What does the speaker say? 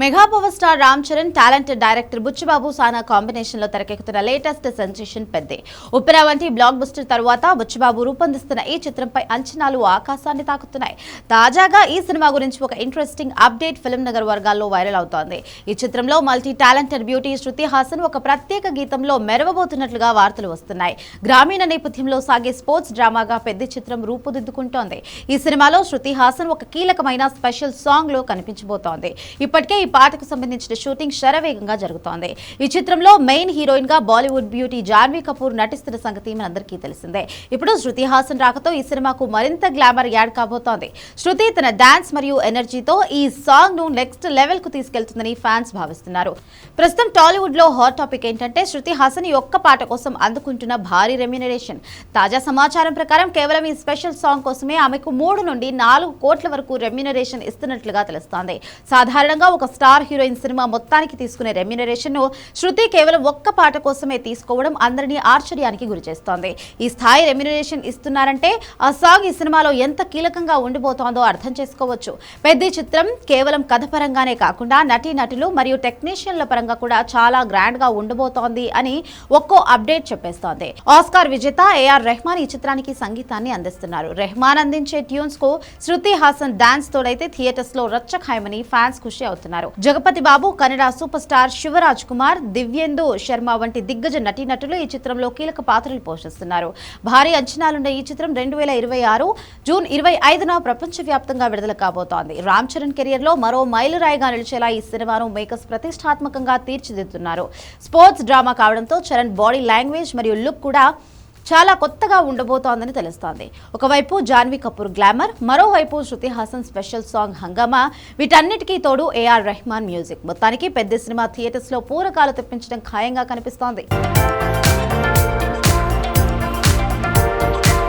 Mega power star Ram Charan talented director Buchi Babu Sana combination లో తెరకెక్కుతున్న latest sensation పెద్దే. ఉప్పెన వంటి బ్లాక్ బస్టర్ తర్వాత బుచ్చిబాబు రూపొందిస్తున్న ఈ చిత్రంపై అంచనాలు ఆకాశాన్ని తాకుతున్నాయి. తాజాగా ఈ సినిమా గురించి ఒక ఇంట్రెస్టింగ్ అప్డేట్ ఫిల్మ్ నగర్ వర్గాల్లో వైరల్ అవుతోంది. ఈ చిత్రంలో multi talented beauty Shruti Haasan ఒక ప్రత్యేక గీతంలో మెరవబోతున్నట్లుగా వార్తలు వస్తున్నాయి. గ్రామీణ నేపథ్యంలో సాగే స్పోర్ట్స్ డ్రామాగా పెద్ద చిత్రం రూపుదిద్దుకుంటోంది. ఈ సినిమాలో శృతి హాసన్ ఒక కీలకమైన స్పెషల్ సాంగ్ లో కనిపించబోతోంది. ఇప్పటికే ఈ పాటకు సంబంధించిన షూటింగ్ శరవేగంగా జరుగుతోంది. ఈ చిత్రంలో మెయిన్ హీరోయిన్ గా బాలీవుడ్ బ్యూటీ జాన్వీ కపూర్ నటిస్తున్న సంగతి మనందరికీ తెలిసిందే. ఇప్పుడు శృతి హాసన్ రాకతో ఈ సినిమాకు మరింత గ్లామర్ యాడ్ కాబోతోంది. శృతి తన డాన్స్ మరియు ఎనర్జీతో ఈ సాంగ్ ను నెక్స్ట్ లెవెల్ కు తీసుకెళ్తుందని ఫ్యాన్స్ భావిస్తున్నారు. ప్రస్తుతం టాలీవుడ్ లో హాట్ టాపిక్ ఏంటంటే శృతి హాసన్ ఈ ఒక్క పాట కోసం అందుకుంటున్న భారీ రెమ్యునరేషన్. తాజా సమాచారం ప్రకారం కేవలం ఈ స్పెషల్ సాంగ్ కోసమే ఆమెకు 3 నుండి 4 కోట్ల వరకు రెమ్యునరేషన్ ఇస్తున్నట్లుగా తెలుస్తోంది. సాధారణంగా ఒక స్టార్ హీరోయిన్ సినిమా మొత్తానికి తీసుకునే రెమ్యునరేషన్ ను శృతి కేవలం ఒక్క పాట కోసమే తీసుకోవడం అందరినీ ఆశ్చర్యానికి గురిచేస్తోంది. ఈ స్థాయి రెమ్యునరేషన్ ఇస్తున్నారంటే ఆ సాంగ్ ఈ సినిమాలో ఎంత కీలకంగా ఉండిపోతోందో అర్థం చేసుకోవచ్చు. పెద్ద చిత్రం కేవలం కథ పరంగానే కాకుండా నటీనటులు మరియు టెక్నీషియన్ల పరంగా కూడా చాలా గ్రాండ్ గా ఉండబోతోంది అని ఒక్కో అప్డేట్ చెప్పేస్తోంది. ఆస్కార్ విజేత ఏఆర్ రెహమాన్ ఈ చిత్రానికి సంగీతాన్ని అందిస్తున్నారు. రెహమాన్ అందించే ట్యూన్స్ కు శృతి హాసన్ డాన్స్ తోడైతే థియేటర్స్ లో రచ్చఖాయమని ఫ్యాన్స్ ఖుషి అవుతున్నారు. జగపతి బాబు, కన్నడ సూపర్ స్టార్ శివరాజ్ కుమార్, దివ్యేందు శర్మ వంటి దిగ్గజ నటీనటులు ఈ చిత్రంలో కీలక పాత్రలు పోషిస్తున్నారు. భారీ అంచనాలున్న ఈ చిత్రం 2026 జూన్ 25న ప్రపంచవ్యాప్తంగా విడుదల కాబోతోంది. రామ్ చరణ్ కెరియర్ లో మరో మైలురాయిగా నిలిచేలా ఈ సినిమాను మేకర్స్ ప్రతిష్టాత్మకంగా తీర్చిదిద్దుతున్నారు. స్పోర్ట్స్ డ్రామా కావడంతో చరణ్ బాడీ లాంగ్వేజ్ మరియు లుక్ కూడా చాలా కొత్తగా ఉండబోతోందని తెలుస్తోంది. ఒకవైపు జాన్వీ కపూర్ గ్లామర్, మరోవైపు శృతి హాసన్ స్పెషల్ సాంగ్ హంగామా, వీటన్నిటికీ తోడు ఏఆర్ రెహమాన్ మ్యూజిక్. మొత్తానికి పెద్ద సినిమా థియేటర్స్ లో పూరకాలు తెప్పించడం ఖాయంగా కనిపిస్తోంది.